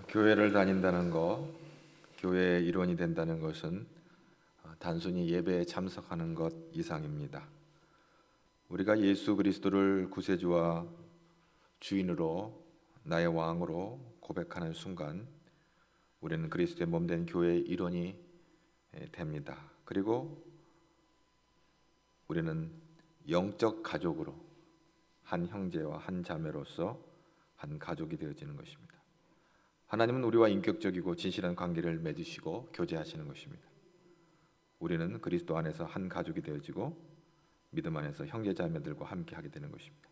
교회를 다닌다는 것, 교회의 일원이 된다는 것은 단순히 예배에 참석하는 것 이상입니다. 우리가 예수 그리스도를 구세주와 주인으로 나의 왕으로 고백하는 순간 우리는 그리스도의 몸된 교회의 일원이 됩니다. 그리고 우리는 영적 가족으로 한 형제와 한 자매로서 한 가족이 되어지는 것입니다. 하나님은 우리와 인격적이고 진실한 관계를 맺으시고 교제하시는 것입니다. 우리는 그리스도 안에서 한 가족이 되어지고 믿음 안에서 형제자매들과 함께 하게 되는 것입니다.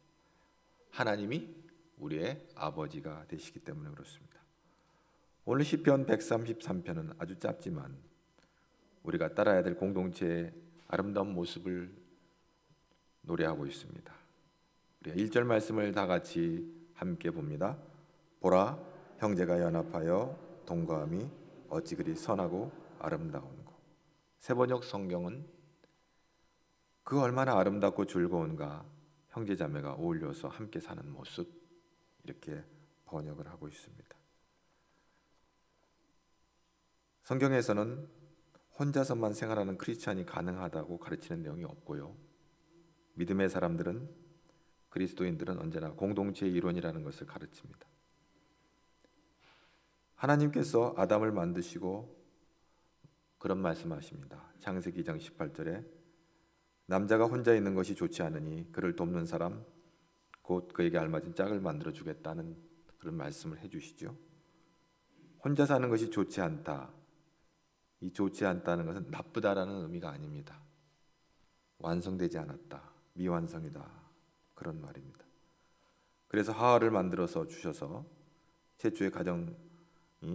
하나님이 우리의 아버지가 되시기 때문에 그렇습니다. 오늘 시편 133편은 아주 짧지만 우리가 따라야 될 공동체의 아름다운 모습을 노래하고 있습니다. 우리가 1절 말씀을 다 같이 함께 봅니다. 보라, 형제가 연합하여 동거함이 어찌 그리 선하고 아름다운고. 세번역 성경은 그 얼마나 아름답고 즐거운가, 형제자매가 어울려서 함께 사는 모습, 이렇게 번역을 하고 있습니다. 성경에서는 혼자서만 생활하는 크리스찬이 가능하다고 가르치는 내용이 없고요, 믿음의 사람들은, 그리스도인들은 언제나 공동체의 일원이라는 것을 가르칩니다. 하나님께서 아담을 만드시고 그런 말씀하십니다. 창세기 2장 18절에 남자가 혼자 있는 것이 좋지 않으니 그를 돕는 사람 곧 그에게 알맞은 짝을 만들어 주겠다는 그런 말씀을 해주시죠. 혼자 사는 것이 좋지 않다. 이 좋지 않다는 것은 나쁘다라는 의미가 아닙니다. 완성되지 않았다, 미완성이다, 그런 말입니다. 그래서 하와를 만들어서 주셔서 최초의 가정이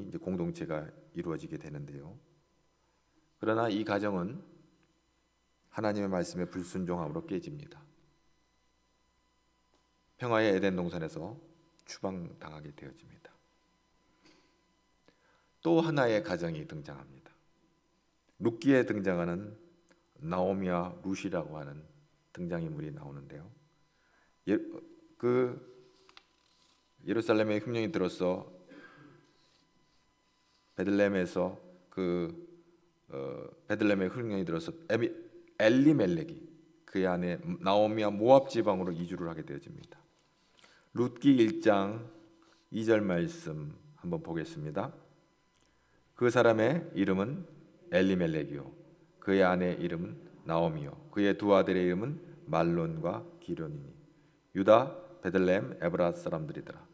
이제 공동체가 이루어지게 되는데요. 그러나 이 가정은 하나님의 말씀에 불순종함으로 깨집니다. 평화의 에덴 동산에서 추방당하게 되어집니다. 또 하나의 가정이 등장합니다. 룻기에 등장하는 나오미와 룻이라고 하는 등장인물이 나오는데요. 예루살렘에 흉년이 들어서 베들레헴에서 베들레헴에 흉년이 들어서 엘리멜렉이 그의 아내 나오미와 모압 지방으로 이주를 하게 되어집니다. 룻기 1장 2절 말씀 한번 보겠습니다. 그 사람의 이름은 엘리멜렉이요 그의 아내 이름은 나오미요 그의 두 아들의 이름은 말론과 기련이니 유다 베들레헴 에브라 사람들이더라.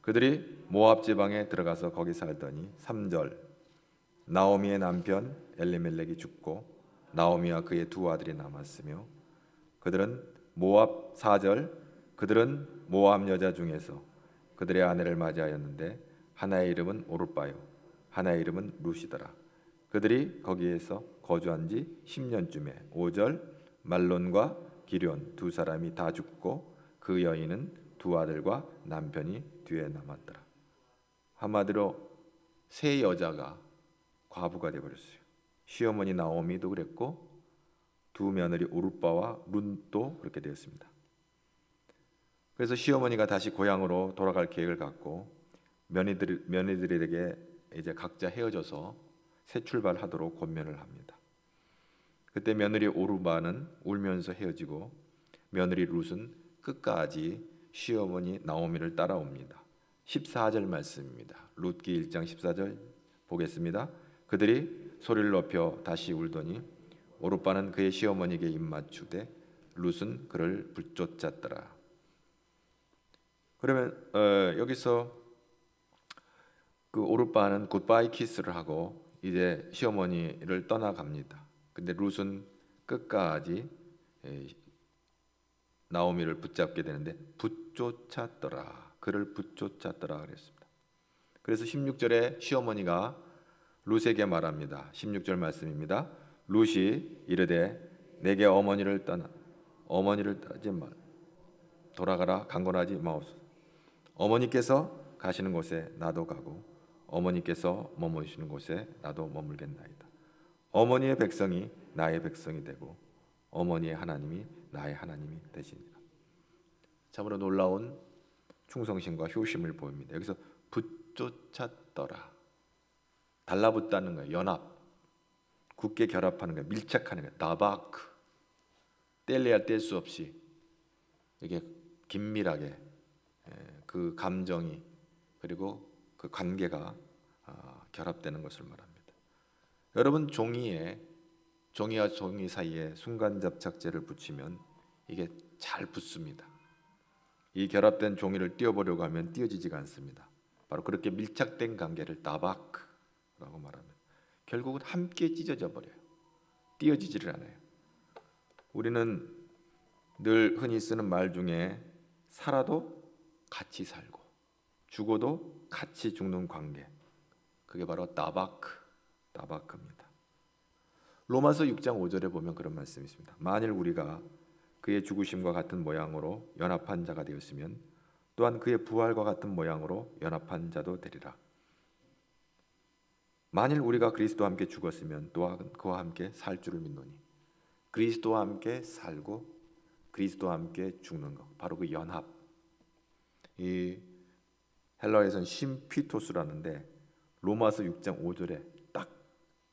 그들이 모압 지방에 들어가서 거기 살더니 3절 나오미의 남편 엘리멜렉이 죽고 나오미와 그의 두 아들이 남았으며 그들은 모압 4절 그들은 모압 여자 중에서 그들의 아내를 맞이하였는데 하나의 이름은 오르빠요 하나의 이름은 룻이더라. 그들이 거기에서 거주한 지 10년쯤에 5절 말론과 기련 두 사람이 다 죽고 그 여인은 두 아들과 남편이 뒤에 남았더라. 한마디로 세 여자가 과부가 되어버렸어요. 시어머니 나오미도 그랬고 두 며느리 오르빠와 룻도 그렇게 되었습니다. 그래서 시어머니가 다시 고향으로 돌아갈 계획을 갖고 며느리들에게 이제 각자 헤어져서 새 출발하도록 권면을 합니다. 그때 며느리 오르바는 울면서 헤어지고 며느리 룻은 끝까지 시어머니 나오미를 따라옵니다. 14절 말씀입니다. 룻기 1장 14절 보겠습니다. 그들이 소리를 높여 다시 울더니 오르바는 그의 시어머니에게 입맞추되 룻은 그를 붙쫓았더라. 그러면 여기서 그 오르바는 굿바이 키스를 하고 이제 시어머니를 떠나갑니다. 근데 룻은 끝까지 나오미를 붙잡게 되는데 붙쫓았더라. 그를 붙쫓았더라 그랬습니다. 그래서 16절에 시어머니가 룻에게 말합니다. 16절 말씀입니다. 룻이 이르되 내게 어머니를 따지 말 돌아가라 강권하지 마옵소서. 어머니께서 가시는 곳에 나도 가고 어머니께서 머무시는 곳에 나도 머물겠나이다. 어머니의 백성이 나의 백성이 되고 어머니의 하나님이 나의 하나님이 되시니라. 참으로 놀라운 충성심과 효심을 보입니다. 여기서 붙쫓았더라. 달라붙다는 거예요. 연합, 굳게 결합하는 거예요. 밀착하는 거예요. 다바크, 뗄래야 뗄 수 없이 이게 긴밀하게 그 감정이 그리고 그 관계가 결합되는 것을 말합니다. 여러분, 종이와 종이 사이에 순간접착제를 붙이면 이게 잘 붙습니다. 이 결합된 종이를 띄워보려고 하면 띄어지지가 않습니다. 바로 그렇게 밀착된 관계를 다바크라고 말합니다. 결국은 함께 찢어져 버려요. 띄어지지를 않아요. 우리는 늘 흔히 쓰는 말 중에 살아도 같이 살고 죽어도 같이 죽는 관계, 그게 바로 다바크입니다. 로마서 6장 5절에 보면 그런 말씀이 있습니다. 만일 우리가 그의 죽으심과 같은 모양으로 연합한 자가 되었으면 또한 그의 부활과 같은 모양으로 연합한 자도 되리라. 만일 우리가 그리스도와 함께 죽었으면 또한 그와 함께 살 줄을 믿노니, 그리스도와 함께 살고 그리스도와 함께 죽는 것, 바로 그 연합. 이 헬라어에서는 심피토스라는데 로마서 6장 5절에 딱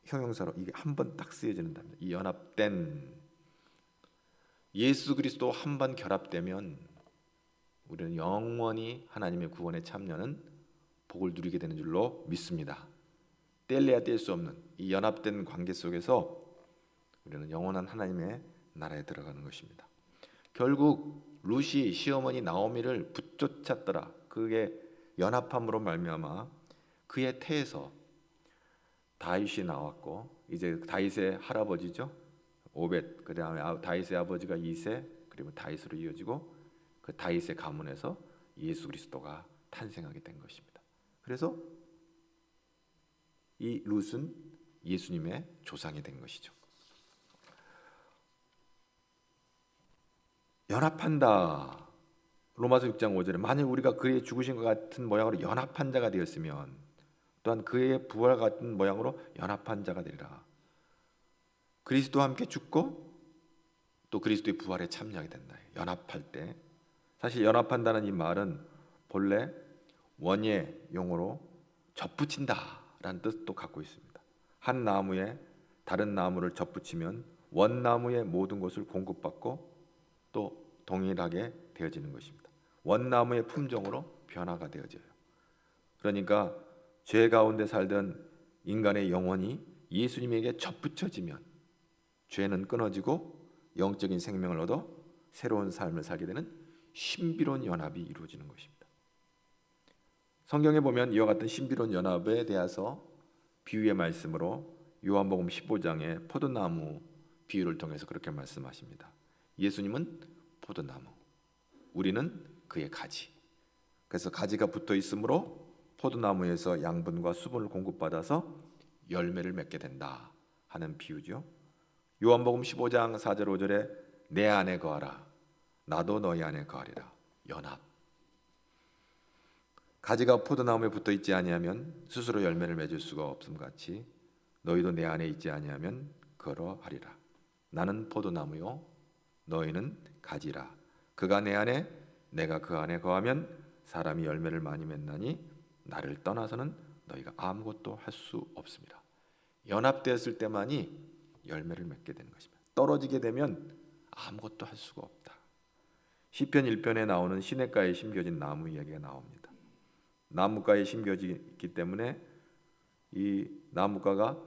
형용사로 이게 한 번 딱 쓰여지는답니다. 이 연합된 예수 그리스도 한 번 결합되면 우리는 영원히 하나님의 구원에 참여하는 복을 누리게 되는 줄로 믿습니다. 뗄래야 뗄 수 없는 이 연합된 관계 속에서 우리는 영원한 하나님의 나라에 들어가는 것입니다. 결국 룻이 시어머니 나오미를 붙쫓았더라. 그게 연합함으로 말미암아 그의 태에서 다윗이 나왔고, 이제 다윗의 할아버지죠, 오벳, 그 다음에 다윗의 아버지가 이세, 그리고 다윗으로 이어지고 그 다윗의 가문에서 예수 그리스도가 탄생하게 된 것입니다. 그래서 이 룻은 예수님의 조상이 된 것이죠. 연합한다. 로마서 6장 5절에 만일 우리가 그의 죽으신 것 같은 모양으로 연합한 자가 되었으면 또한 그의 부활 같은 모양으로 연합한 자가 되리라. 그리스도와 함께 죽고 또 그리스도의 부활에 참여하게 된다. 연합할 때, 사실 연합한다는 이 말은 본래 원예 용어로 접붙인다라는 뜻도 갖고 있습니다. 한 나무에 다른 나무를 접붙이면 원나무의 모든 것을 공급받고 또 동일하게 되어지는 것입니다. 원나무의 품종으로 변화가 되어져요. 그러니까 죄 가운데 살던 인간의 영혼이 예수님에게 접붙여지면 죄는 끊어지고 영적인 생명을 얻어 새로운 삶을 살게 되는 신비로운 연합이 이루어지는 것입니다. 성경에 보면 이와 같은 신비로운 연합에 대해서 비유의 말씀으로 요한복음 15장의 포도나무 비유를 통해서 그렇게 말씀하십니다. 예수님은 포도나무, 우리는 그의 가지. 그래서 가지가 붙어 있으므로 포도나무에서 양분과 수분을 공급받아서 열매를 맺게 된다 하는 비유죠. 요한복음 15장 4절 5절에 내 안에 거하라, 나도 너희 안에 거하리라. 연합. 가지가 포도나무에 붙어 있지 아니하면 스스로 열매를 맺을 수가 없음 같이 너희도 내 안에 있지 아니하면 그러하리라. 나는 포도나무요 너희는 가지라. 그가 내 안에 내가 그 안에 거하면 사람이 열매를 많이 맺나니 나를 떠나서는 너희가 아무것도 할 수 없습니다. 연합되었을 때만이 열매를 맺게 되는 것입니다. 떨어지게 되면 아무것도 할 수가 없다. 시편 1편에 나오는 시냇가에 심겨진 나무 이야기가 나옵니다. 나무가에 심겨지기 때문에 이 나무가가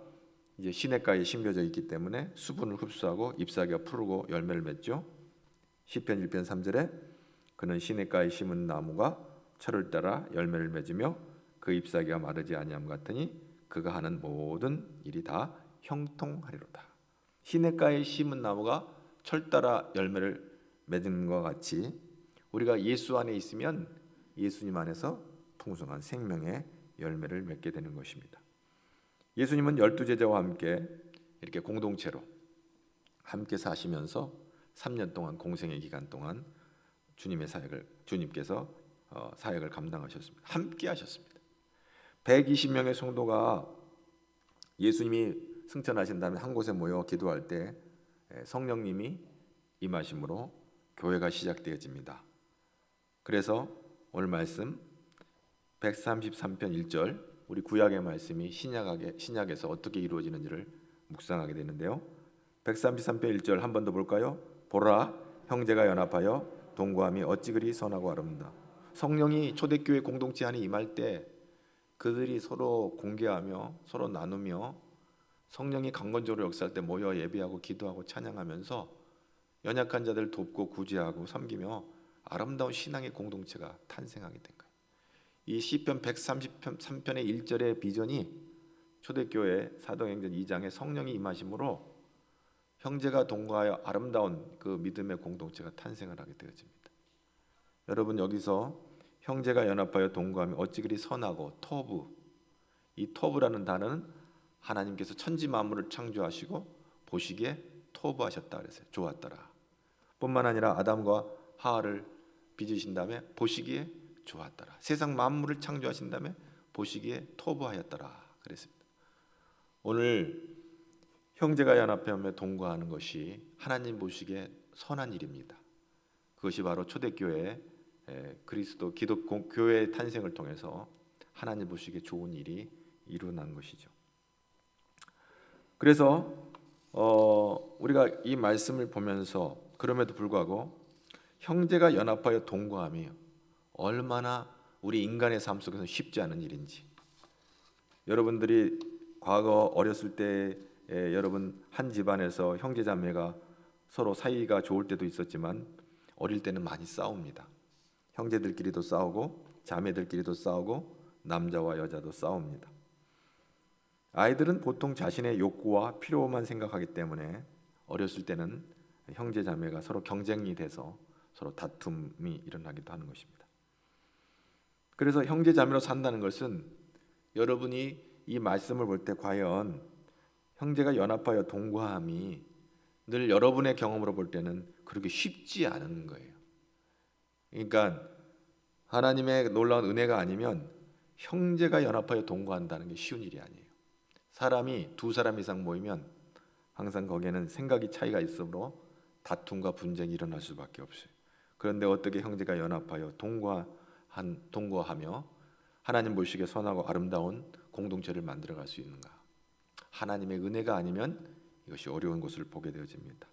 이제 시냇가에 심겨져 있기 때문에 수분을 흡수하고 잎사귀가 푸르고 열매를 맺죠. 시편 1편 3절에 그는 시냇가에 심은 나무가 철을 따라 열매를 맺으며 그 잎사귀가 마르지 아니함 같으니 그가 하는 모든 일이 다 형통하리로다. 시냇가에 심은 나무가 철 따라 열매를 맺는 것 같이 우리가 예수 안에 있으면 예수님 안에서 풍성한 생명의 열매를 맺게 되는 것입니다. 예수님은 12제자와 함께 이렇게 공동체로 함께 사시면서 3년 동안 공생의 기간 동안 주님께서 사역을 감당하셨습니다. 함께 하셨습니다. 120명의 성도가 예수님이 승천하신 다음에 한 곳에 모여 기도할 때 성령님이 임하심으로 교회가 시작되어집니다. 그래서 오늘 말씀 133편 1절, 우리 구약의 말씀이 신약에서 어떻게 이루어지는지를 묵상하게 되는데요. 133편 1절 한 번 더 볼까요? 보라, 형제가 연합하여 동거함이 어찌 그리 선하고 아름다. 성령이 초대교회 공동체 안에 임할 때 그들이 서로 공개하며 서로 나누며 성령이 강건적으로 역사할 때 모여 예배하고 기도하고 찬양하면서 연약한 자들 돕고 구제하고 섬기며 아름다운 신앙의 공동체가 탄생하게 된 거예요. 이 시편 133편의 1절의 비전이 초대교회 사도행전 2장의 성령이 임하심으로 형제가 동거하여 아름다운 그 믿음의 공동체가 탄생을 하게 되어집니다. 여러분, 여기서 형제가 연합하여 동거하면 어찌 그리 선하고 토부, 이 토부라는 단어는 하나님께서 천지 만물을 창조하시고 보시기에 토부하셨다 그랬어요. 좋았더라. 뿐만 아니라 아담과 하와를 빚으신 다음에 보시기에 좋았더라. 세상 만물을 창조하신 다음에 보시기에 토부하였더라 그랬습니다. 오늘 형제가 연합하며 동거하는 것이 하나님 보시기에 선한 일입니다. 그것이 바로 초대교회 그리스도 기독 교회의 탄생을 통해서 하나님 보시기에 좋은 일이 일어난 것이죠. 그래서 우리가 이 말씀을 보면서 그럼에도 불구하고 형제가 연합하여 동거함이 얼마나 우리 인간의 삶 속에서 쉽지 않은 일인지, 여러분들이 과거 어렸을 때 여러분 한 집안에서 형제 자매가 서로 사이가 좋을 때도 있었지만 어릴 때는 많이 싸웁니다. 형제들끼리도 싸우고 자매들끼리도 싸우고 남자와 여자도 싸웁니다. 아이들은 보통 자신의 욕구와 필요만 생각하기 때문에 어렸을 때는 형제 자매가 서로 경쟁이 돼서 서로 다툼이 일어나기도 하는 것입니다. 그래서 형제 자매로 산다는 것은 여러분이 이 말씀을 볼 때 과연 형제가 연합하여 동거함이 늘 여러분의 경험으로 볼 때는 그렇게 쉽지 않은 거예요. 그러니까 하나님의 놀라운 은혜가 아니면 형제가 연합하여 동거한다는 게 쉬운 일이 아니에요. 사람이 두 사람 이상 모이면 항상 거기에는 생각이 차이가 있으므로 다툼과 분쟁이 일어날 수밖에 없어요. 그런데 어떻게 형제가 연합하여 동거하며 하나님 보시기에 선하고 아름다운 공동체를 만들어갈 수 있는가? 하나님의 은혜가 아니면 이것이 어려운 것을 보게 되어집니다.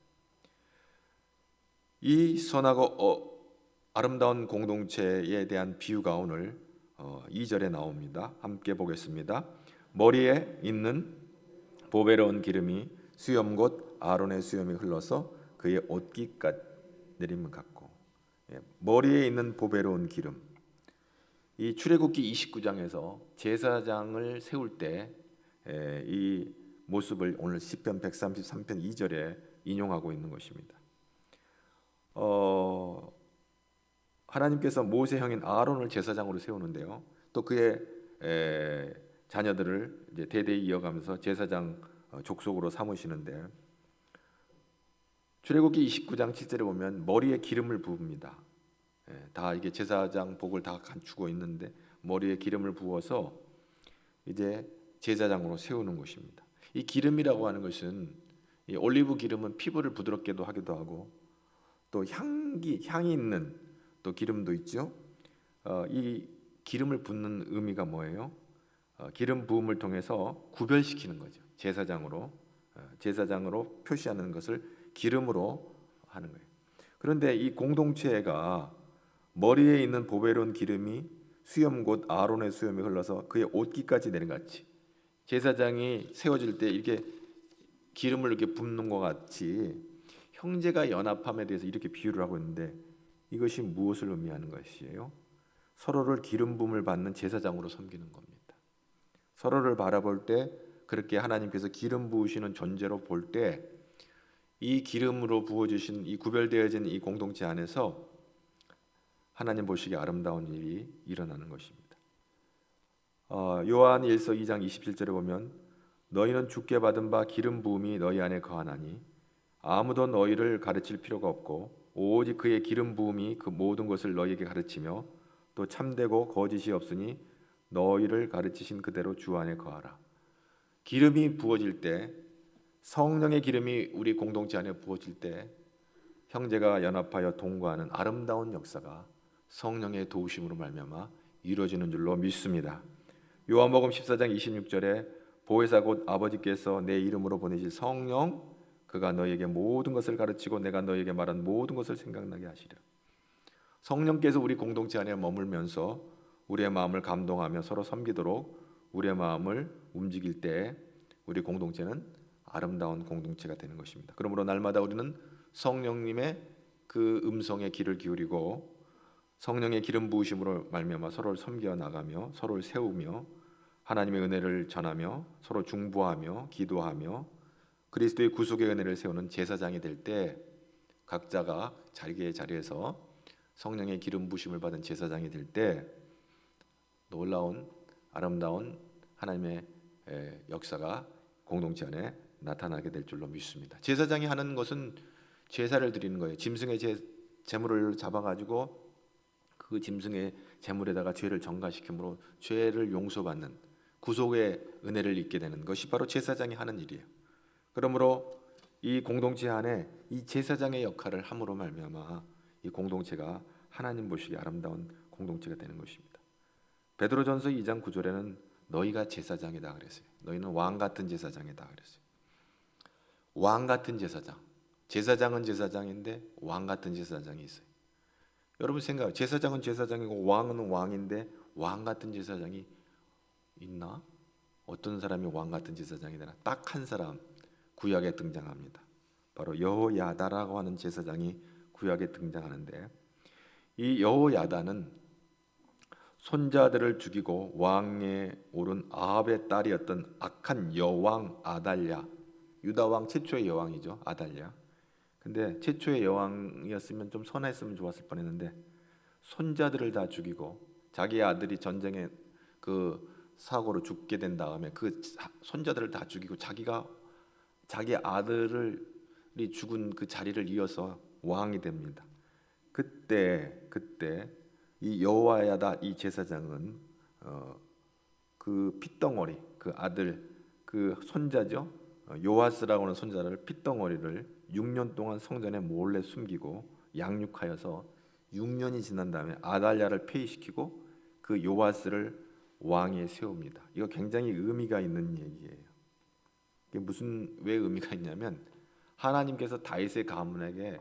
이 선하고 아름다운 공동체에 대한 비유가 오늘 2절에 나옵니다. 함께 보겠습니다. 머리에 있는 보배로운 기름이 수염 곧 아론의 수염이 흘러서 그의 옷깃까지 내림을 갖고, 머리에 있는 보배로운 기름. 이 출애굽기 29장에서 제사장을 세울 때 이 모습을 오늘 시편 133편 2절에 인용하고 있는 것입니다. 하나님께서 모세 형인 아론을 제사장으로 세우는데요. 또 그의 자녀들을 이제 대대히 이어가면서 제사장 족속으로 삼으시는데, 출애굽기 29장 7절에 보면 머리에 기름을 부읍니다. 다 이게 제사장 복을 다 갖추고 있는데 머리에 기름을 부어서 이제 제사장으로 세우는 것입니다. 이 기름이라고 하는 것은, 이 올리브 기름은 피부를 부드럽게도 하기도 하고 또 향이 있는 또 기름도 있죠. 이 기름을 붓는 의미가 뭐예요? 기름 부음을 통해서 구별시키는 거죠. 제사장으로 표시하는 것을 기름으로 하는 거예요. 그런데 이 공동체가 머리에 있는 보배로운 기름이 수염 곧 아론의 수염이 흘러서 그의 옷깃까지 내린 같이, 제사장이 세워질 때 이렇게 기름을 이렇게 붓는 것 같이 형제가 연합함에 대해서 이렇게 비유를 하고 있는데, 이것이 무엇을 의미하는 것이에요? 서로를 기름 부음을 받는 제사장으로 섬기는 겁니다. 서로를 바라볼 때 그렇게 하나님께서 기름 부으시는 존재로 볼 때 이 기름으로 부어주신 이 구별되어진 이 공동체 안에서 하나님 보시기에 아름다운 일이 일어나는 것입니다. 요한 1서 2장 27절에 보면 너희는 주께 받은 바 기름 부음이 너희 안에 거하나니 아무도 너희를 가르칠 필요가 없고 오직 그의 기름 부음이 그 모든 것을 너희에게 가르치며 또 참되고 거짓이 없으니 너희를 가르치신 그대로 주 안에 거하라. 기름이 부어질 때, 성령의 기름이 우리 공동체 안에 부어질 때 형제가 연합하여 동거하는 아름다운 역사가 성령의 도우심으로 말미암아 이루어지는 줄로 믿습니다. 요한복음 14장 26절에 보혜사 곧 아버지께서 내 이름으로 보내실 성령 그가 너희에게 모든 것을 가르치고 내가 너희에게 말한 모든 것을 생각나게 하시리라. 성령께서 우리 공동체 안에 머물면서 우리의 마음을 감동하며 서로 섬기도록 우리의 마음을 움직일 때 우리 공동체는 아름다운 공동체가 되는 것입니다. 그러므로 날마다 우리는 성령님의 그 음성에 귀를 기울이고 성령의 기름 부으심으로 말미암아 서로를 섬겨 나가며 서로를 세우며 하나님의 은혜를 전하며 서로 중보하며 기도하며 그리스도의 구속의 은혜를 세우는 제사장이 될 때 각자가 자기의 자리에서 성령의 기름 부으심을 받은 제사장이 될 때 놀라운 아름다운 하나님의 역사가 공동체 안에 나타나게 될 줄로 믿습니다. 제사장이 하는 것은 제사를 드리는 거예요. 짐승의 제물을 잡아가지고 그 짐승의 제물에다가 죄를 전가시킴으로 죄를 용서받는 구속의 은혜를 입게 되는 것이 바로 제사장이 하는 일이에요. 그러므로 이 공동체 안에 이 제사장의 역할을 함으로 말미암아 이 공동체가 하나님 보시기에 아름다운 공동체가 되는 것입니다. 베드로전서 2장 9절에는 너희가 제사장이다 그랬어요. 너희는 왕 같은 제사장이다 그랬어요. 왕 같은 제사장. 제사장은 제사장인데 왕 같은 제사장이 있어요. 여러분 생각해요. 제사장은 제사장이고 왕은 왕인데 왕 같은 제사장이 있나? 어떤 사람이 왕 같은 제사장이 되나? 딱 한 사람 구약에 등장합니다. 바로 여호야다라고 하는 제사장이 구약에 등장하는데 이 여호야다는 손자들을 죽이고 왕에 오른 아합의 딸이었던 악한 여왕 아달랴, 유다 왕 최초의 여왕이죠. 아달랴. 근데 최초의 여왕이었으면 좀 선했으면 좋았을 뻔했는데 손자들을 다 죽이고 자기 아들이 전쟁에 그 사고로 죽게 된 다음에 그 손자들을 다 죽이고 자기가 자기 아들이 죽은 그 자리를 이어서 왕이 됩니다. 그때 이 여호야다 이 제사장은 그 핏덩어리 그 아들 그 손자죠. 요아스라고 하는 손자를 핏덩어리를 6년 동안 성전에 몰래 숨기고 양육하여서 6년이 지난 다음에 아달랴를 폐위시키고 그 요아스를 왕위에 세웁니다. 이거 굉장히 의미가 있는 얘기예요. 이게 왜 의미가 있냐면 하나님께서 다윗의 가문에게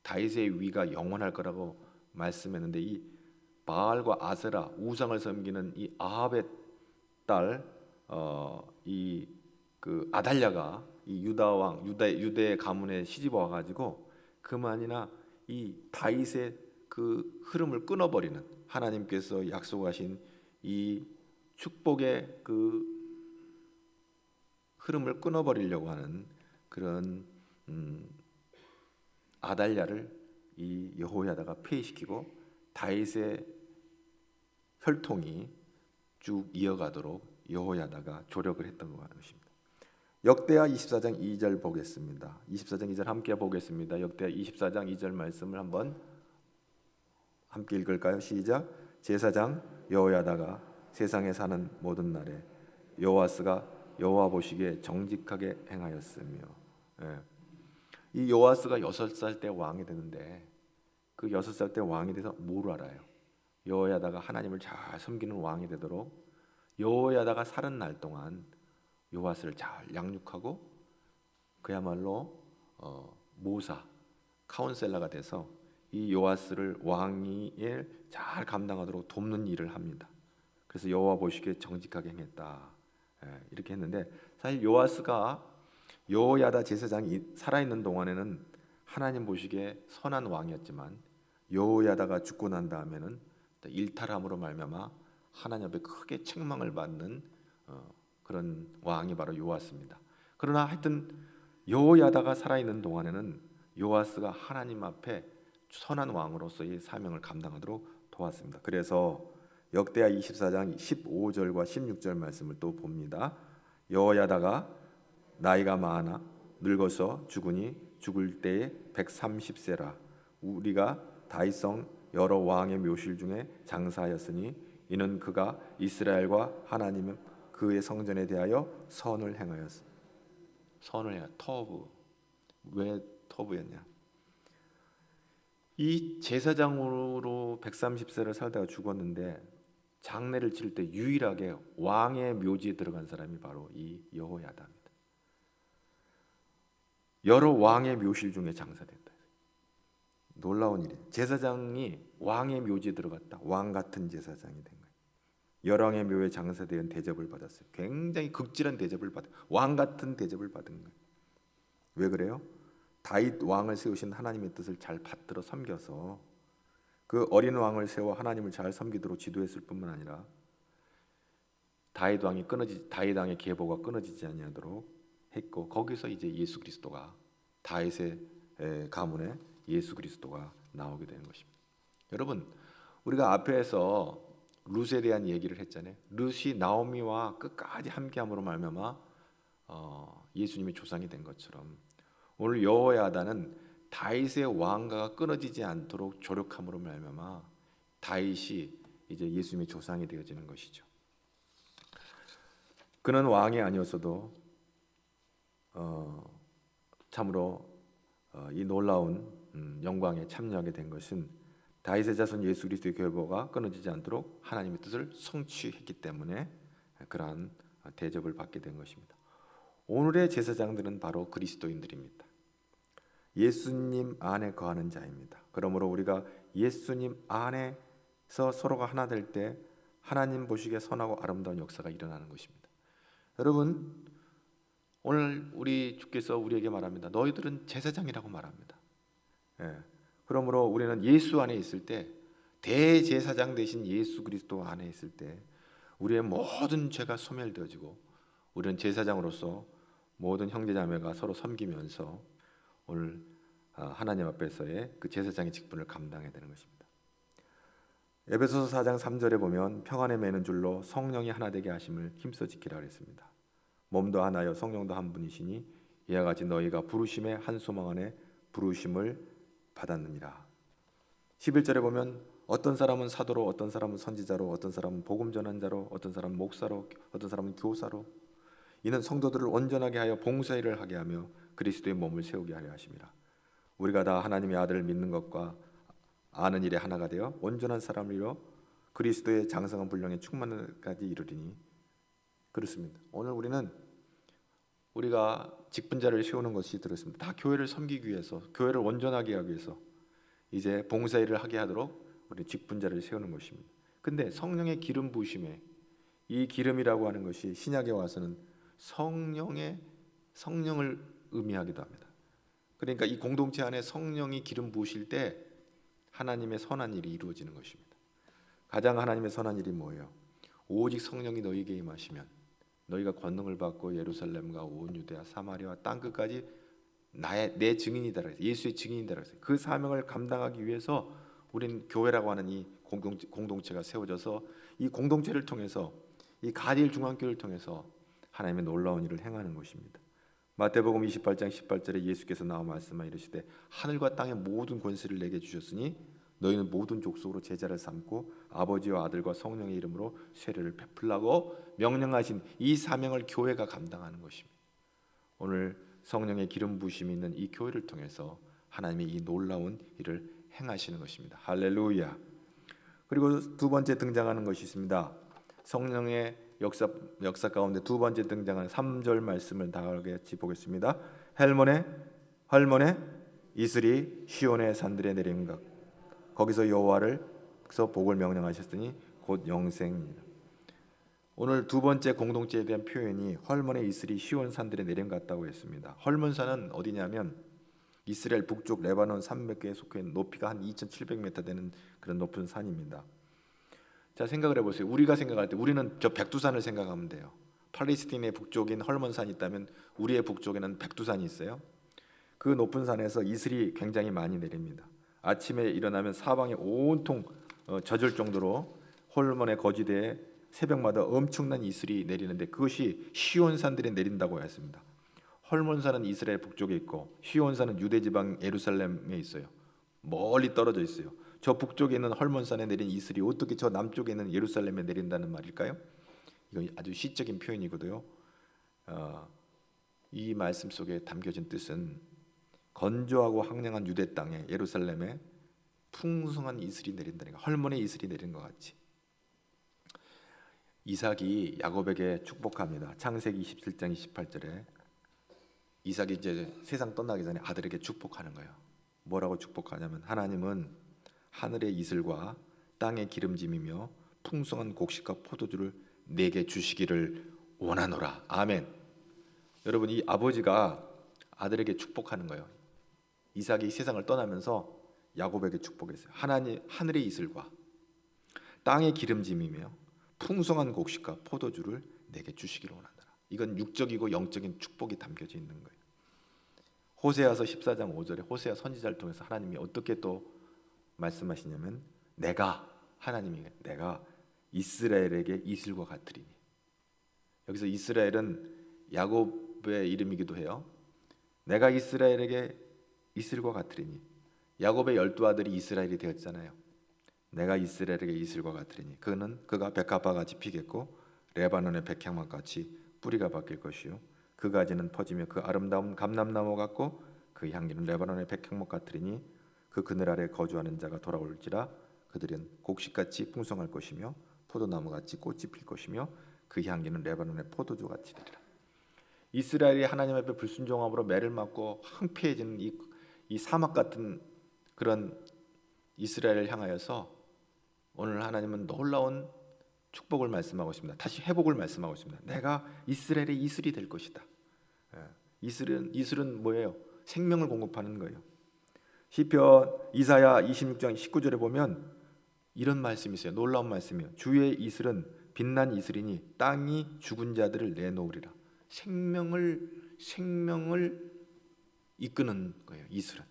다윗의 위가 영원할 거라고 말씀했는데 이 바알과 아세라 우상을 섬기는 이 아합의 딸 이 그 아달랴가 이 유대 가문에 시집 와가지고 그만이나 이 다윗의 그 흐름을 끊어버리는 하나님께서 약속하신 이 축복의 그 흐름을 끊어버리려고 하는 그런 아달랴를 이 여호야다가 폐위시키고 다윗의 혈통이 쭉 이어가도록 여호야다가 조력을 했던 것입니다. 역대하 24장 2절 보겠습니다. 24장 2절 함께 보겠습니다. 역대하 24장 2절 말씀을 한번 함께 읽을까요? 시작. 제사장 여호야다가 세상에 사는 모든 날에 요아스가 여호와 보시기에 정직하게 행하였으며 이 요아스가 6살 때 왕이 되는데 그 6살 때 왕이 돼서 뭘 알아요? 여호야다가 하나님을 잘 섬기는 왕이 되도록 여호야다가 사는 날 동안 요아스를 잘 양육하고 그야말로 모사, 카운셀러가 돼서 이 요아스를 왕위에 잘 감당하도록 돕는 일을 합니다. 그래서 여호와 보시기에 정직하게 행했다. 이렇게 했는데 사실 요아스가 여호야다 제사장이 살아있는 동안에는 하나님 보시기에 선한 왕이었지만 여호야다가 죽고 난 다음에는 일탈함으로 말미암아 하나님 앞에 크게 책망을 받는 그런 왕이 바로 요아스입니다. 그러나 하여튼 여호야다가 살아있는 동안에는 요아스가 하나님 앞에 선한 왕으로서의 사명을 감당하도록 도왔습니다. 그래서 역대하 24장 15절과 16절 말씀을 또 봅니다. 여호야다가 나이가 많아 늙어서 죽으니 죽을 때에 130세라 우리가 다윗성 여러 왕의 묘실 중에 장사하였으니 이는 그가 이스라엘과 하나님 그의 성전에 대하여 선을 행하였어. 선을 행하 터브. 왜 터브였냐? 이 제사장으로 130세를 살다가 죽었는데 장례를 치를 때 유일하게 왕의 묘지에 들어간 사람이 바로 이 여호야다입니다. 여러 왕의 묘실 중에 장사됐다. 놀라운 일이에요. 제사장이 왕의 묘지에 들어갔다. 왕 같은 제사장이 된 거예요. 열왕의 묘에 장사된 대접을 받았어요. 굉장히 극진한 대접을 받은, 왕 같은 대접을 받은 거예요. 왜 그래요? 다윗 왕을 세우신 하나님의 뜻을 잘 받들어 섬겨서 그 어린 왕을 세워 하나님을 잘 섬기도록 지도했을 뿐만 아니라 다윗 왕의 계보가 끊어지지 아니하도록 했고, 거기서 이제 예수 그리스도가 다윗의 가문에 예수 그리스도가 나오게 되는 것입니다. 여러분, 우리가 앞에서 룻에 대한 얘기를 했잖아요. 룻이 나오미와 끝까지 함께함으로 말미암아 예수님의 조상이 된 것처럼 오늘 여호야다는 다윗의 왕가가 끊어지지 않도록 조력함으로 말미암아 다윗이 이제 예수님의 조상이 되어지는 것이죠. 그는 왕이 아니었어도 참으로 이 놀라운 영광에 참여하게 된 것은 다윗의 자손 예수 그리스도의 계보가 끊어지지 않도록 하나님의 뜻을 성취했기 때문에 그러한 대접을 받게 된 것입니다. 오늘의 제사장들은 바로 그리스도인들입니다. 예수님 안에 거하는 자입니다. 그러므로 우리가 예수님 안에서 서로가 하나 될 때 하나님 보시기에 선하고 아름다운 역사가 일어나는 것입니다. 여러분, 오늘 우리 주께서 우리에게 말합니다. 너희들은 제사장이라고 말합니다. 그러므로 우리는 예수 안에 있을 때, 대제사장 되신 예수 그리스도 안에 있을 때 우리의 모든 죄가 소멸되어지고 우리는 제사장으로서 모든 형제자매가 서로 섬기면서 오늘 하나님 앞에서의 그 제사장의 직분을 감당해야 되는 것입니다. 에베소서 4장 3절에 보면 평안에 매는 줄로 성령이 하나 되게 하심을 힘써 지키라 그랬습니다. 몸도 하나요 성령도 한 분이시니 이와 같이 너희가 부르심의 한 소망 안에 부르심을 받았느니라. 11절에 보면 어떤 사람은 사도로, 어떤 사람은 선지자로, 어떤 사람은 복음 전한 자로, 어떤 사람은 목사로, 어떤 사람은 교사로, 이는 성도들을 온전하게 하여 봉사일을 하게 하며 그리스도의 몸을 세우게 하려 하심이라. 우리가 다 하나님의 아들을 믿는 것과 아는 일에 하나가 되어 온전한 사람을 이루어 그리스도의 장성한 분량에 충만까지 이르리니. 그렇습니다. 오늘 우리가 직분자를 세우는 것이 들었습니다. 다 교회를 섬기기 위해서, 교회를 온전하게 하기 위해서 이제 봉사일을 하게 하도록 우리 직분자를 세우는 것입니다. 근데 성령의 기름 부으심에, 이 기름이라고 하는 것이 신약에 와서는 성령을 의미하기도 합니다. 그러니까 이 공동체 안에 성령이 기름 부으실 때 하나님의 선한 일이 이루어지는 것입니다. 가장 하나님의 선한 일이 뭐예요? 오직 성령이 너희에게 임하시면 너희가 권능을 받고 예루살렘과 온 유대와 사마리아와 땅 끝까지 내 증인이다 그랬어요. 예수의 증인이다 그랬어요. 그 사명을 감당하기 위해서 우린 교회라고 하는 이 공동체가 세워져서 이 공동체를 통해서, 이 가디엘 중앙교회를 통해서 하나님의 놀라운 일을 행하는 것입니다. 마태복음 28장 18절에 예수께서 나와 말씀하 이르시되 하늘과 땅의 모든 권세를 내게 주셨으니 너희는 모든 족속으로 제자를 삼고 아버지와 아들과 성령의 이름으로 세례를 베풀라고 명령하신 이 사명을 교회가 감당하는 것입니다. 오늘 성령의 기름 부으심이 있는 이 교회를 통해서 하나님이 이 놀라운 일을 행하시는 것입니다. 할렐루야. 그리고 두 번째 등장하는 것이 있습니다. 성령의 역사 가운데 두 번째 등장하는 3절 말씀을 다 같이 보겠습니다. 헬몬의 이슬이 시온의 산들에 내린각 거기서 여호와께서 복을 명령하셨으니 곧 영생이라. 오늘 두 번째 공동체에 대한 표현이 헐몬의 이슬이 시온 산들에 내려갔다고 했습니다. 헐몬산은 어디냐면 이스라엘 북쪽 레바논 산맥에 속해 있는 높이가 한 2,700m 되는 그런 높은 산입니다. 자, 생각을 해보세요. 우리가 생각할 때 우리는 저 백두산을 생각하면 돼요. 팔레스틴의 북쪽인 헐몬산이 있다면 우리의 북쪽에는 백두산이 있어요. 그 높은 산에서 이슬이 굉장히 많이 내립니다. 아침에 일어나면 사방에 온통 젖을 정도로 헐몬의 거지대에 새벽마다 엄청난 이슬이 내리는데 그것이 시온산들에 내린다고 했습니다. 헐몬산은 이스라엘 북쪽에 있고 시온산은 유대지방 예루살렘에 있어요. 멀리 떨어져 있어요. 저 북쪽에 있는 헐몬산에 내린 이슬이 어떻게 저 남쪽에 있는 예루살렘에 내린다는 말일까요? 이건 아주 시적인 표현이거든요. 이 말씀 속에 담겨진 뜻은 건조하고 황량한 유대 땅에 예루살렘에 풍성한 이슬이 내린다니까, 헐몬의 이슬이 내린 것 같이 이삭이 야곱에게 축복합니다. 창세기 27장 28절에 이삭이 이제 세상 떠나기 전에 아들에게 축복하는 거예요. 뭐라고 축복하냐면 하나님은 하늘의 이슬과 땅의 기름짐이며 풍성한 곡식과 포도주를 내게 주시기를 원하노라. 아멘. 여러분, 이 아버지가 아들에게 축복하는 거예요. 이삭이 세상을 떠나면서 야곱에게 축복했어요. 하나님 하늘의 이슬과 땅의 기름짐이며 풍성한 곡식과 포도주를 내게 주시기를 원한다. 이건 육적이고 영적인 축복이 담겨져 있는 거예요. 호세아서 14장 5절에 호세아 선지자를 통해서 하나님이 어떻게 또 말씀하시냐면 하나님이 내가 이스라엘에게 이슬과 같으리니. 여기서 이스라엘은 야곱의 이름이기도 해요. 내가 이스라엘에게 이슬과 같으리니. 야곱의 12아들이 이스라엘이 되었잖아요. 내가 이스라엘에게 이슬과 같으리니 그가 백합화 같이 피겠고 레바논의 백향목 같이 뿌리가 바뀔 것이요 그 가지는 퍼지며 그 아름다운 감람나무 같고 그 향기는 레바논의 백향목 같으리니 그 그늘 아래 거주하는 자가 돌아올지라 그들은 곡식같이 풍성할 것이며 포도나무같이 꽃이 필 것이며 그 향기는 레바논의 포도주 같이 되리라. 이스라엘이 하나님 앞에 불순종함으로 매를 맞고 황폐해지는 이 사막 같은 그런 이스라엘을 향하여서 오늘 하나님은 놀라운 축복을 말씀하고 있습니다. 다시 회복을 말씀하고 있습니다. 내가 이스라엘의 이슬이 될 것이다. 이슬은 뭐예요? 생명을 공급하는 거예요. 시편 이사야 26장 19절에 보면 이런 말씀이 있어요. 놀라운 말씀이에요. 주의 이슬은 빛난 이슬이니 땅이 죽은 자들을 내놓으리라. 생명을 이끄는 거예요. 이슬은.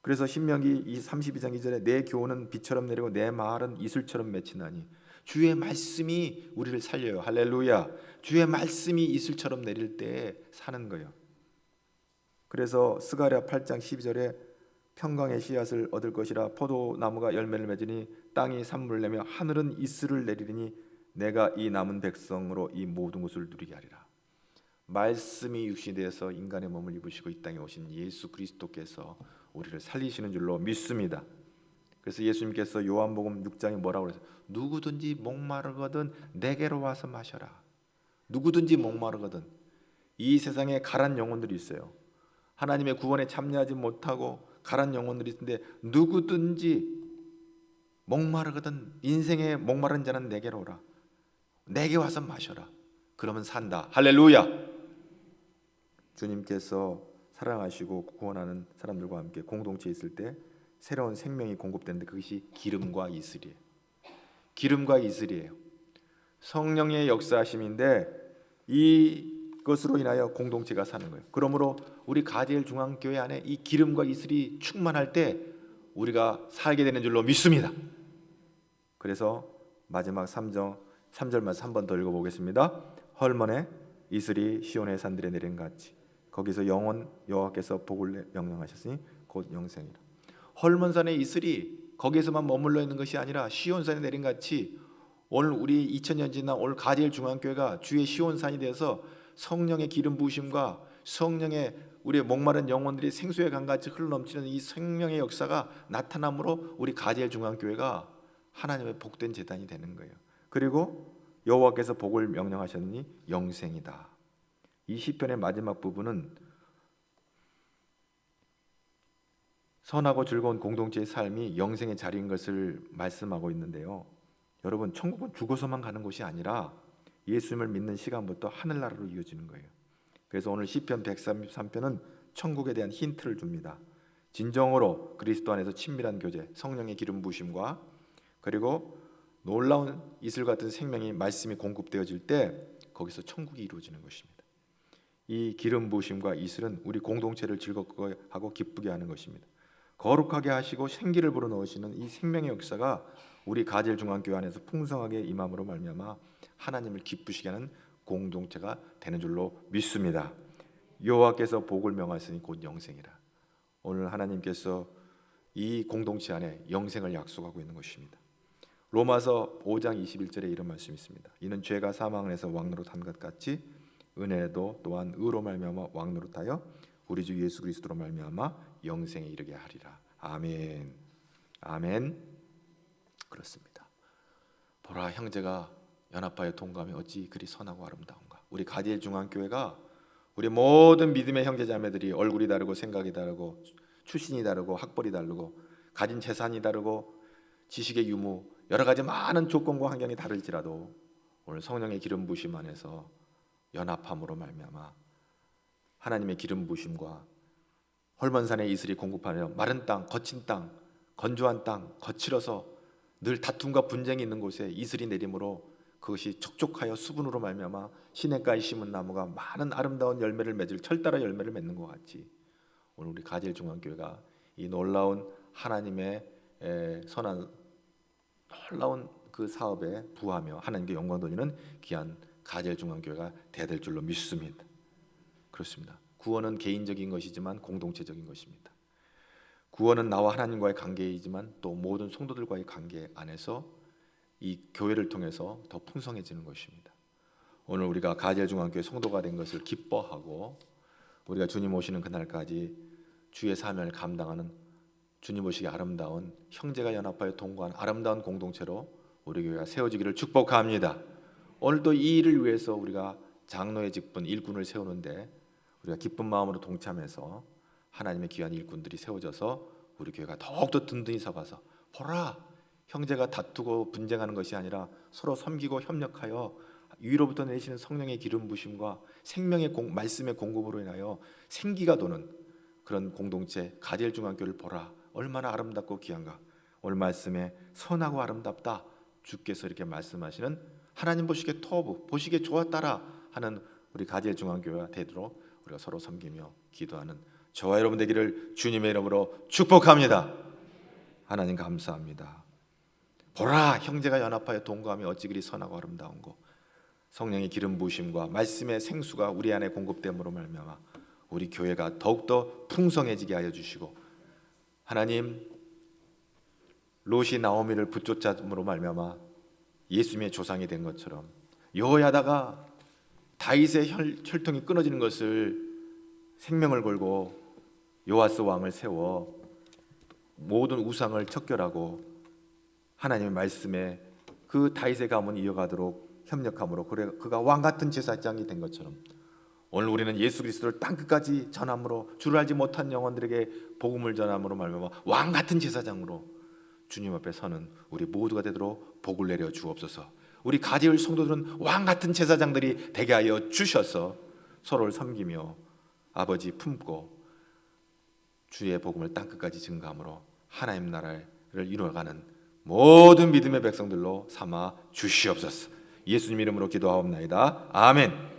그래서 신명기 32장 2절에 내 교훈은 비처럼 내리고 내 말은 이슬처럼 맺히나니 주의 말씀이 우리를 살려요. 할렐루야. 주의 말씀이 이슬처럼 내릴 때 사는 거예요. 그래서 스가랴 8장 12절에 평강의 씨앗을 얻을 것이라 포도나무가 열매를 맺으니 땅이 산물을 내며 하늘은 이슬을 내리리니 내가 이 남은 백성으로 이 모든 것을 누리게 하리라. 말씀이 육신이 되어서 인간의 몸을 입으시고 이 땅에 오신 예수 그리스도께서 우리를 살리시는 줄로 믿습니다. 그래서 예수님께서 요한복음 6장에 뭐라고 그랬어요? 누구든지 목마르거든 내게로 와서 마셔라. 누구든지 목마르거든. 이 세상에 가란 영혼들이 있어요. 하나님의 구원에 참여하지 못하고 가란 영혼들이 있는데 누구든지 목마르거든 인생에 목마른 자는 내게로 오라. 내게 와서 마셔라. 그러면 산다. 할렐루야. 주님께서 사랑하시고 구원하는 사람들과 함께 공동체에 있을 때 새로운 생명이 공급되는데 그것이 기름과 이슬이에요. 기름과 이슬이에요. 성령의 역사하심인데 이것으로 인하여 공동체가 사는 거예요. 그러므로 우리 가디엘 중앙교회 안에 이 기름과 이슬이 충만할 때 우리가 살게 되는 줄로 믿습니다. 그래서 마지막 3절 말씀 한 번 더 읽어보겠습니다. 헐몬의 이슬이 시온의 산들에 내린 같이 거기서 영원 여호와께서 복을 명령하셨으니 곧 영생이라. 헐몬산의 이슬이 거기에서만 머물러 있는 것이 아니라 시온산에 내린 같이 오늘 우리 2000년 지난 오늘 가디엘 중앙교회가 주의 시온산이 되어서 성령의 기름 부으심과 성령의 우리의 목마른 영혼들이 생수의 강같이 흘러넘치는 이 생명의 역사가 나타남으로 우리 가디엘 중앙교회가 하나님의 복된 제단이 되는 거예요. 그리고 여호와께서 복을 명령하셨으니 영생이다. 이 시편의 마지막 부분은 선하고 즐거운 공동체의 삶이 영생의 자리인 것을 말씀하고 있는데요. 여러분, 천국은 죽어서만 가는 곳이 아니라 예수님을 믿는 시간부터 하늘나라로 이어지는 거예요. 그래서 오늘 시편 133편은 천국에 대한 힌트를 줍니다. 진정으로 그리스도 안에서 친밀한 교제, 성령의 기름 부으심과 그리고 놀라운 이슬 같은 생명이 말씀이 공급되어질 때 거기서 천국이 이루어지는 것입니다. 이 기름 부으심과 이슬은 우리 공동체를 즐겁게 하고 기쁘게 하는 것입니다. 거룩하게 하시고 생기를 불어넣으시는 이 생명의 역사가 우리 가디엘 중앙교회 안에서 풍성하게 임함으로 말미암아 하나님을 기쁘시게 하는 공동체가 되는 줄로 믿습니다. 여호와께서 복을 명하시니 곧 영생이라. 오늘 하나님께서 이 공동체 안에 영생을 약속하고 있는 것입니다. 로마서 5장 21절에 이런 말씀이 있습니다. 이는 죄가 사망에서 왕노릇한 것 같이 은혜도 또한 의로 말미암아 왕노릇하여 우리 주 예수 그리스도로 말미암아 영생에 이르게 하리라. 아멘. 아멘. 그렇습니다. 보라, 형제가 연합하여 동감이 어찌 그리 선하고 아름다운가. 우리 가디엘 중앙교회가 우리 모든 믿음의 형제자매들이 얼굴이 다르고 생각이 다르고 출신이 다르고 학벌이 다르고 가진 재산이 다르고 지식의 유무 여러 가지 많은 조건과 환경이 다를지라도 오늘 성령의 기름 부심 안에서 연합함으로 말미암아 하나님의 기름 부심과 헐몬산의 이슬이 공급하며 마른 땅, 거친 땅, 건조한 땅, 거칠어서 늘 다툼과 분쟁이 있는 곳에 이슬이 내림으로 그것이 촉촉하여 수분으로 말미암아 시냇가에 심은 나무가 많은 아름다운 열매를 맺을 철따라 열매를 맺는 것 같이 오늘 우리 가젤 중앙교회가 이 놀라운 하나님의 선한 놀라운 그 사업에 부하며 하나님께 영광 돌리는 귀한 가젤 중앙교회가 되어야 줄로 믿습니다. 그렇습니다. 구원은 개인적인 것이지만 공동체적인 것입니다. 구원은 나와 하나님과의 관계이지만 또 모든 성도들과의 관계 안에서 이 교회를 통해서 더 풍성해지는 것입니다. 오늘 우리가 가젤 중앙교회 성도가 된 것을 기뻐하고 우리가 주님 오시는 그날까지 주의 사명을 감당하는 주님 오시기 아름다운 형제가 연합하여 동거하는 아름다운 공동체로 우리 교회가 세워지기를 축복합니다. 오늘도 이 일을 위해서 우리가 장로의 직분 일꾼을 세우는데 우리가 기쁜 마음으로 동참해서 하나님의 귀한 일꾼들이 세워져서 우리 교회가 더욱더 든든히 서가서 보라 형제가 다투고 분쟁하는 것이 아니라 서로 섬기고 협력하여 위로부터 내리시는 성령의 기름 부심과 생명의 말씀의 공급으로 인하여 생기가 도는 그런 공동체 가젤 중앙교회를 보라 얼마나 아름답고 귀한가. 오늘 말씀에 선하고 아름답다 주께서 이렇게 말씀하시는 하나님 보시기에 토부 보시기에 좋았다라 하는 우리 가젤 중앙교회가 되도록 우리가 서로 섬기며 기도하는 저와 여러분 되기를 주님의 이름으로 축복합니다. 하나님 감사합니다. 보라 형제가 연합하여 동거하며 어찌 그리 선하고 아름다운고. 성령의 기름 부으심과 말씀의 생수가 우리 안에 공급됨으로 말미암아 우리 교회가 더욱더 풍성해지게 하여 주시고 하나님 롯이 나오미를 붙쫓음으로 말미암아 예수님의 조상이 된 것처럼 여호야다가 다윗의 혈통이 끊어지는 것을 생명을 걸고 요아스 왕을 세워 모든 우상을 척결하고 하나님의 말씀에 그 다윗의 가문이 이어가도록 협력함으로 그가 왕같은 제사장이 된 것처럼 오늘 우리는 예수 그리스도를 땅끝까지 전함으로 주를 알지 못한 영혼들에게 복음을 전함으로 말미암아 왕같은 제사장으로 주님 앞에 서는 우리 모두가 되도록 복을 내려 주옵소서. 우리 가디엘 성도들은 왕같은 제사장들이 되게 하여 주셔서 서로를 섬기며 아버지 품고 주의 복음을 땅끝까지 증거함으로 하나님 나라를 이루어가는 모든 믿음의 백성들로 삼아 주시옵소서. 예수님 이름으로 기도하옵나이다. 아멘.